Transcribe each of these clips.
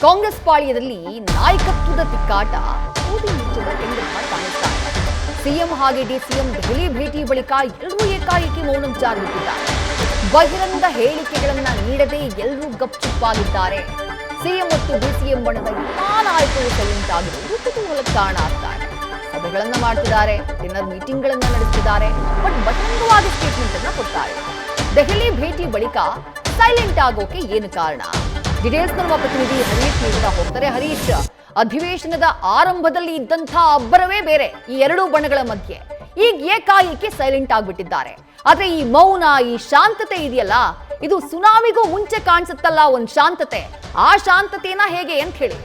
ಕಾಂಗ್ರೆಸ್ ಪಾಳ್ಯದಲ್ಲಿ ನಾಯಕತ್ವದ ತಿಕ್ಕಾಟ ಊದಿ ಮುಚ್ಚದ ಕೆಂಡಮ್ಮ ಕಾಣಿಸ್ತಾ ಇದೆ. ಸಿಎಂ ಹಾಗೆ ಡಿಸಿಎಂ ದೆಹಲಿ ಭೇಟಿ ಬಳಿಕ ಎಲ್ಲರೂ ಏಕಾಏಕಿ ಮೌನ ಜಾರಿಬಿಟ್ಟಿದ್ದಾರೆ. ಬಹಿರಂಗ ಹೇಳಿಕೆಗಳನ್ನ ನೀಡದೆ ಎಲ್ಲರೂ ಗಪ್ಚುಪ್ಪಾಗಿದ್ದಾರೆ. ಸಿಎಂ ಮತ್ತು ಡಿಸಿಎಂ ಬಣದ ಎಲ್ಲಾ ನಾಯಕರು ಸೈಲೆಂಟ್ ಆಗಿರುವುದು ಕುತೂಹಲಕ್ಕೆ ಕಾರಣ ಆಗ್ತಾ ಇದೆ. ಸಭೆಗಳನ್ನ ಮಾಡ್ತಿದ್ದಾರೆ, ಡಿನ್ನರ್ ಮೀಟಿಂಗ್ಗಳನ್ನ ನಡೆಸ್ತಿದ್ದಾರೆ, ಬಟ್ ಬಹಿರಂಗವಾಗಿ ಸ್ಟೇಟ್ಮೆಂಟ್ ಅನ್ನ ಕೊಡ್ತಾರೆ. ದೆಹಲಿ ಭೇಟಿ ಬಳಿಕ ಸೈಲೆಂಟ್ ಆಗೋಕೆ ಏನು ಕಾರಣ? ಡೀಟೇಲ್ಸ್ ನಮ್ಮ ಪ್ರತಿನಿಧಿ ಹರೀಶ್ ನೀಡ್ತಾ ಹೋಗ್ತಾರೆ. ಹರೀಶ್, ಅಧಿವೇಶನದ ಆರಂಭದಲ್ಲಿ ಇದ್ದಂಥ ಅಬ್ಬರವೇ ಬೇರೆ ಈ ಎರಡೂ ಬಣಗಳ ಮಧ್ಯೆ. ಈಗ ಏಕಾಏಕಿ ಸೈಲೆಂಟ್ ಆಗ್ಬಿಟ್ಟಿದ್ದಾರೆ. ಆದ್ರೆ ಈ ಮೌನ, ಈ ಶಾಂತತೆ ಇದೆಯಲ್ಲ, ಇದು ಸುನಾಮಿಗೂ ಮುಂಚೆ ಕಾಣಿಸುತ್ತಲ್ಲ ಒಂದ್ ಶಾಂತತೆ. ಆ ಶಾಂತತೆನ ಹೇಗೆ ಅಂತ ಹೇಳಿ.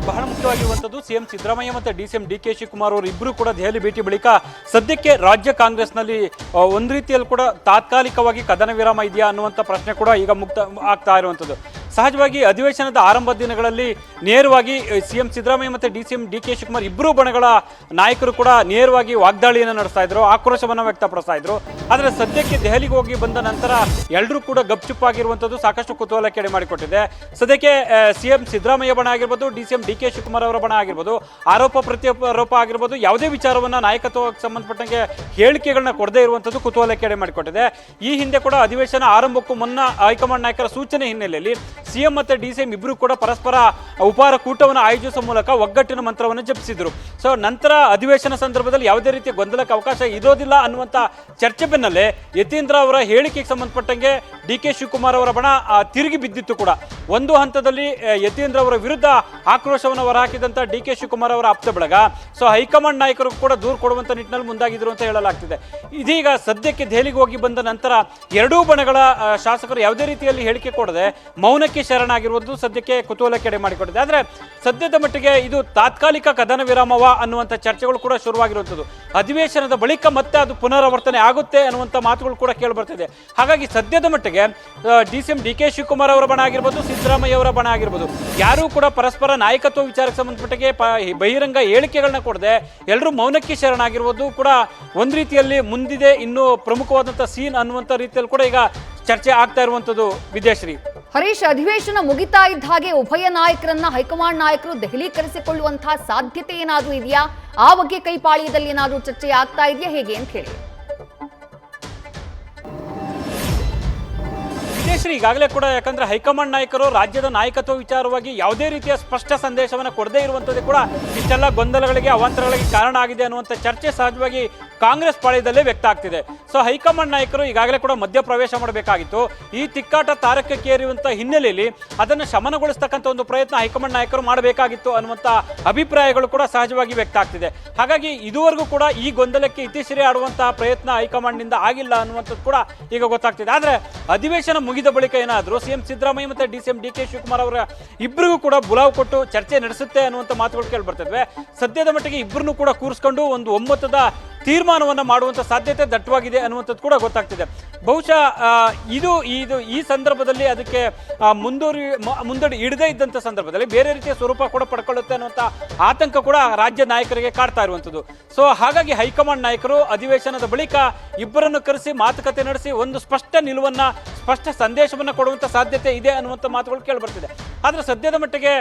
ಬಹಳ ಮುಖ್ಯವಾಗಿರುವಂತದ್ದು ಸಿಎಂ ಸಿದ್ದರಾಮಯ್ಯ ಮತ್ತು ಡಿಸಿಎಂ ಡಿಕೆ ಶಿವಕುಮಾರ್ ಅವರು ಇಬ್ಬರು ಕೂಡ ದೆಹಲಿ ಭೇಟಿ ಬಳಿಕ ಸದ್ಯಕ್ಕೆ ರಾಜ್ಯ ಕಾಂಗ್ರೆಸ್ನಲ್ಲಿ ಒಂದು ರೀತಿಯಲ್ಲಿ ಕೂಡ ತಾತ್ಕಾಲಿಕವಾಗಿ ಕದನ ವಿರಾಮ ಇದೆಯಾ ಅನ್ನುವಂಥ ಪ್ರಶ್ನೆ ಕೂಡ ಈಗ ಮುಕ್ತ ಆಗ್ತಾ ಇರುವಂಥದ್ದು. ಸಹಜವಾಗಿ ಅಧಿವೇಶನದ ಆರಂಭ ದಿನಗಳಲ್ಲಿ ನೇರವಾಗಿ ಸಿಎಂ ಸಿದ್ದರಾಮಯ್ಯ ಮತ್ತು ಡಿಸಿಎಂ ಡಿಕೆ ಶಿವಕುಮಾರ್ ಇಬ್ಬರು ಬಣಗಳ ನಾಯಕರು ಕೂಡ ನೇರವಾಗಿ ವಾಗ್ದಾಳಿಯನ್ನು ನಡೆಸ್ತಾ ಇದ್ರು, ಆಕ್ರೋಶವನ್ನು ವ್ಯಕ್ತಪಡಿಸ್ತಾ ಇದ್ರು. ಆದರೆ ಸದ್ಯಕ್ಕೆ ದೆಹಲಿಗೆ ಹೋಗಿ ಬಂದ ನಂತರ ಎಲ್ಲರೂ ಕೂಡ ಗಪ್ಚುಪ್ಪಾಗಿರುವಂಥದ್ದು ಸಾಕಷ್ಟು ಕುತೂಹಲಕ್ಕೆ ಎಡೆ ಮಾಡಿಕೊಟ್ಟಿದೆ. ಸದ್ಯಕ್ಕೆ ಸಿಎಂ ಸಿದ್ದರಾಮಯ್ಯ ಬಣ ಆಗಿರ್ಬೋದು, ಡಿಸಿಎಂ ಡಿಕೆ ಶಿವಕುಮಾರ್ ಅವರ ಬಣ ಆಗಿರ್ಬೋದು, ಆರೋಪ ಪ್ರತ್ಯಾರೋಪ ಆಗಿರ್ಬೋದು, ಯಾವುದೇ ವಿಚಾರವನ್ನು ನಾಯಕತ್ವಕ್ಕೆ ಸಂಬಂಧಪಟ್ಟಂಗೆ ಹೇಳಿಕೆಗಳನ್ನ ಕೊಡದೇ ಇರುವಂಥದ್ದು ಕುತೂಹಲಕ್ಕೆ ಎಡೆ ಮಾಡಿಕೊಟ್ಟಿದೆ. ಈ ಹಿಂದೆ ಕೂಡ ಅಧಿವೇಶನ ಆರಂಭಕ್ಕೂ ಮುನ್ನ ಹೈಕಮಾಂಡ್ ನಾಯಕರ ಸೂಚನೆ ಹಿನ್ನೆಲೆಯಲ್ಲಿ ಸಿಎಂ ಮತ್ತು ಡಿಸಿಎಂ ಇಬ್ಬರು ಕೂಡ ಪರಸ್ಪರ ಉಪಹಾರ ಕೂಟವನ್ನು ಆಯೋಜಿಸುವ ಮೂಲಕ ಒಗ್ಗಟ್ಟಿನ ಮಂತ್ರವನ್ನು ಜಪಿಸಿದ್ರು. ಸೊ ನಂತರ ಅಧಿವೇಶನ ಸಂದರ್ಭದಲ್ಲಿ ಯಾವುದೇ ರೀತಿಯ ಗೊಂದಲಕ್ಕೆ ಅವಕಾಶ ಇರೋದಿಲ್ಲ ಅನ್ನುವಂಥ ಚರ್ಚೆ ಬೆನ್ನಲ್ಲೇ ಯತೀಂದ್ರ ಅವರ ಹೇಳಿಕೆಗೆ ಸಂಬಂಧಪಟ್ಟಂಗೆ ಡಿಕೆ ಶಿವಕುಮಾರ್ ಅವರ ಬಣ ತಿರುಗಿ ಬಿದ್ದಿತ್ತು ಕೂಡ. ಒಂದು ಹಂತದಲ್ಲಿ ಯತೀಂದ್ರ ಅವರ ವಿರುದ್ಧ ಆಕ್ರೋಶವನ್ನು ಹೊರಹಾಕಿದಂಥ ಡಿಕೆ ಶಿವಕುಮಾರ್ ಅವರ ಆಪ್ತ ಬಳಗ ಸೊ ಹೈಕಮಾಂಡ್ ನಾಯಕರು ಕೂಡ ದೂರು ಕೊಡುವಂಥ ನಿಟ್ಟಿನಲ್ಲಿ ಮುಂದಾಗಿದ್ರು ಅಂತ ಹೇಳಲಾಗ್ತಿದೆ. ಇದೀಗ ಸದ್ಯಕ್ಕೆ ದೆಹಲಿಗೆ ಹೋಗಿ ಬಂದ ನಂತರ ಎರಡೂ ಬಣಗಳ ಶಾಸಕರು ಯಾವುದೇ ರೀತಿಯಲ್ಲಿ ಹೇಳಿಕೆ ಕೊಡದೆ ಮೌನಕ್ಕೆ ಶರಣಾಗಿರುವುದು ಸದ್ಯಕ್ಕೆ ಕುತೂಹಲಕ್ಕೆ ಎಡೆ ಮಾಡಿಕೊಟ್ಟಿದೆ. ಆದರೆ ಸದ್ಯದ ಮಟ್ಟಿಗೆ ಇದು ತಾತ್ಕಾಲಿಕ ಕದನ ವಿರಾಮವ ಅನ್ನುವಂಥ ಚರ್ಚೆಗಳು ಕೂಡ ಶುರುವಾಗಿರುವಂಥದ್ದು. ಅಧಿವೇಶನದ ಬಳಿಕ ಮತ್ತೆ ಅದು ಪುನರಾವರ್ತನೆ ಆಗುತ್ತೆ ಅನ್ನುವಂಥ ಮಾತುಗಳು ಕೂಡ ಕೇಳಿ ಬರ್ತಿದೆ. ಹಾಗಾಗಿ ಸದ್ಯದ ಮಟ್ಟಿಗೆ ಡಿಸಿಎಂ ಡಿಕೆ ಶಿವಕುಮಾರ್ ಅವರ ಬಣ ಆಗಿರ್ಬೋದು, ಸಿದ್ದರಾಮಯ್ಯ ಅವರ ಬಣ ಆಗಿರ್ಬೋದು, ಯಾರೂ ಕೂಡ ಪರಸ್ಪರ ನಾಯಕತ್ವ ವಿಚಾರಕ್ಕೆ ಸಂಬಂಧಪಟ್ಟಂಗೆ ಬಹಿರಂಗ ಹೇಳಿಕೆಗಳನ್ನ ಕೊಡದೆ ಎಲ್ಲರೂ ಮೌನಕ್ಕೆ ಶರಣಾಗಿರುವುದು ಕೂಡ ಒಂದು ರೀತಿಯಲ್ಲಿ ಮುಂದಿದೆ, ಇನ್ನೂ ಪ್ರಮುಖವಾದಂಥ ಸೀನ್ ಅನ್ನುವಂಥ ರೀತಿಯಲ್ಲಿ ಕೂಡ ಈಗ ಚರ್ಚೆ ಆಗ್ತಾ ಇರುವಂಥದ್ದು. ವಿದ್ಯಾಶ್ರೀ, ಹರೀಶ್, ಅಧಿವೇಶನ ಮುಗಿತಾ ಇದ್ದ ಹಾಗೆ ಉಭಯ ನಾಯಕರನ್ನ ಹೈಕಮಾಂಡ್ ನಾಯಕರು ದೆಹಲಿ ಕರೆಸಿಕೊಳ್ಳುವಂತಹ ಸಾಧ್ಯತೆ ಏನಾದ್ರೂ ಇದೆಯಾ? ಆ ಬಗ್ಗೆ ಕೈಪಾಳ್ಯದಲ್ಲಿ ಏನಾದ್ರೂ ಚರ್ಚೆ ಆಗ್ತಾ ಇದೆಯಾ, ಹೇಗೆ ಅಂತ ಹೇಳಿ. ವಿದೇಶ್ರೀ, ಈಗಾಗಲೇ ಕೂಡ ಯಾಕಂದ್ರೆ ಹೈಕಮಾಂಡ್ ನಾಯಕರು ರಾಜ್ಯದ ನಾಯಕತ್ವ ವಿಚಾರವಾಗಿ ಯಾವುದೇ ರೀತಿಯ ಸ್ಪಷ್ಟ ಸಂದೇಶವನ್ನು ಕೊಡದೇ ಇರುವಂಥದ್ದು ಕೂಡ ಇಷ್ಟೆಲ್ಲ ಗೊಂದಲಗಳಿಗೆ, ಅವಾಂತರಗಳಿಗೆ ಕಾರಣ ಆಗಿದೆ ಅನ್ನುವಂಥ ಚರ್ಚೆ ಸಹಜವಾಗಿ ಕಾಂಗ್ರೆಸ್ ಪಾಳ್ಯದಲ್ಲೇ ವ್ಯಕ್ತ ಆಗ್ತಿದೆ. ಸೊ ಹೈಕಮಾಂಡ್ ನಾಯಕರು ಈಗಾಗಲೇ ಕೂಡ ಮಧ್ಯ ಪ್ರವೇಶ ಮಾಡಬೇಕಾಗಿತ್ತು. ಈ ತಿಕ್ಕಾಟ ತಾರಕಕ್ಕೆ ಏರುವಂಥ ಹಿನ್ನೆಲೆಯಲ್ಲಿ ಅದನ್ನು ಶಮನಗೊಳಿಸ್ತಕ್ಕಂಥ ಒಂದು ಪ್ರಯತ್ನ ಹೈಕಮಾಂಡ್ ನಾಯಕರು ಮಾಡಬೇಕಾಗಿತ್ತು ಅನ್ನುವಂಥ ಅಭಿಪ್ರಾಯಗಳು ಕೂಡ ಸಹಜವಾಗಿ ವ್ಯಕ್ತ ಆಗ್ತಿದೆ. ಹಾಗಾಗಿ ಇದುವರೆಗೂ ಕೂಡ ಈ ಗೊಂದಲಕ್ಕೆ ಇತಿಶ್ರೀ ಆಡುವಂತಹ ಪ್ರಯತ್ನ ಹೈಕಮಾಂಡ್ನಿಂದ ಆಗಿಲ್ಲ ಅನ್ನುವಂಥದ್ದು ಕೂಡ ಈಗ ಗೊತ್ತಾಗ್ತಿದೆ. ಆದರೆ ಅಧಿವೇಶನ ಮುಗಿದ ಬಳಿಕ ಏನಾದರೂ ಸಿಎಂ ಸಿದ್ದರಾಮಯ್ಯ ಮತ್ತು ಡಿಸಿಎಂ ಡಿಕೆ ಶಿವಕುಮಾರ್ ಅವರ ಇಬ್ಬರಿಗೂ ಕೂಡ ಬುಲಾವ್ ಕೊಟ್ಟು ಚರ್ಚೆ ನಡೆಸುತ್ತೆ ಅನ್ನುವಂಥ ಮಾತುಗಳು ಕೇಳಿ ಬರ್ತಿದ್ವೆ. ಸದ್ಯದ ಮಟ್ಟಿಗೆ ಇಬ್ಬರನ್ನು ಕೂಡ ಕೂರಿಸ್ಕೊಂಡು ಒಂದು ಒಮ್ಮತದ ತೀರ್ಮಾನವನ್ನು ಮಾಡುವಂಥ ಸಾಧ್ಯತೆ ದಟ್ಟವಾಗಿದೆ ಅನ್ನುವಂಥದ್ದು ಕೂಡ ಗೊತ್ತಾಗ್ತಿದೆ. ಬಹುಶಃ ಈ ಸಂದರ್ಭದಲ್ಲಿ ಅದಕ್ಕೆ ಮುಂದಡಿ ಇಡದೇ ಇದ್ದಂಥ ಸಂದರ್ಭದಲ್ಲಿ ಬೇರೆ ರೀತಿಯ ಸ್ವರೂಪ ಕೂಡ ಪಡ್ಕೊಳ್ಳುತ್ತೆ ಅನ್ನುವಂಥ ಆತಂಕ ಕೂಡ ರಾಜ್ಯ ನಾಯಕರಿಗೆ ಕಾಡ್ತಾ ಇರುವಂಥದ್ದು. ಸೊ ಹಾಗಾಗಿ ಹೈಕಮಾಂಡ್ ನಾಯಕರು ಅಧಿವೇಶನದ ಬಳಿಕ ಇಬ್ಬರನ್ನು ಕರೆಸಿ ಮಾತುಕತೆ ನಡೆಸಿ ಒಂದು ಸ್ಪಷ್ಟ ನಿಲುವನ್ನ, ಸ್ಪಷ್ಟ ಸಂದೇಶವನ್ನು ಕೊಡುವಂಥ ಸಾಧ್ಯತೆ ಇದೆ ಅನ್ನುವಂಥ ಮಾತುಗಳು ಕೇಳಿಬರ್ತಿದೆ. ಆದರೆ ಸದ್ಯದ ಮಟ್ಟಿಗೆ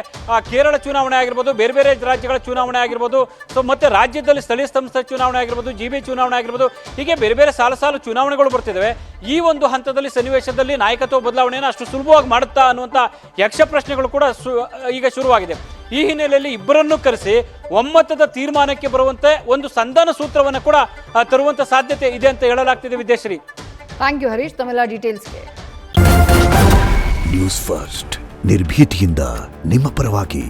ಕೇರಳ ಚುನಾವಣೆ ಆಗಿರ್ಬೋದು, ಬೇರೆ ಬೇರೆ ರಾಜ್ಯಗಳ ಚುನಾವಣೆ ಆಗಿರ್ಬೋದು, ಸೊ ಮತ್ತೆ ರಾಜ್ಯದಲ್ಲಿ ಸ್ಥಳೀಯ ಸಂಸ್ಥೆ ಚುನಾವಣೆ ಆಗಿರ್ಬೋದು, ಜಿಬಿ ಚುನಾವಣೆ ಆಗಿರ್ಬೋದು, ಹೀಗೆ ಬೇರೆ ಬೇರೆ ಸಾಲು ಚುನಾವಣೆಗಳು ಬರ್ತಿದ್ದಾವೆ. ಈ ಒಂದು ಹಂತದಲ್ಲಿ ಸನ್ನಿವೇಶದಲ್ಲಿ ನಾಯಕತ್ವ ಬದಲಾವಣೆಯನ್ನು ಅಷ್ಟು ಸುಲಭವಾಗಿ ಮಾಡುತ್ತಾ ಅನ್ನುವಂಥ ಯಕ್ಷ ಪ್ರಶ್ನೆಗಳು ಕೂಡ ಈಗ ಶುರುವಾಗಿದೆ. ಈ ಹಿನ್ನೆಲೆಯಲ್ಲಿ ಇಬ್ಬರನ್ನು ಕರೆಸಿ ಒಮ್ಮತದ ತೀರ್ಮಾನಕ್ಕೆ ಬರುವಂತೆ ಒಂದು ಸಂಧಾನ ಸೂತ್ರವನ್ನು ಕೂಡ ತರುವಂತ ಸಾಧ್ಯತೆ ಇದೆ ಅಂತ ಹೇಳಲಾಗ್ತಿದೆ. ವಿದ್ಯಾಶ್ರೀ, ಥ್ಯಾಂಕ್ ಯು ಹರೀಶ್, ತಮ್ಮೆಲ್ಲ ಡೀಟೇಲ್ಸ್ಗೆ. ನ್ಯೂಸ್ ಫಸ್ಟ್, ನಿರ್ಭೀತಿಯಿಂದ ನಿಮ್ಮ ಪರವಾಗಿ.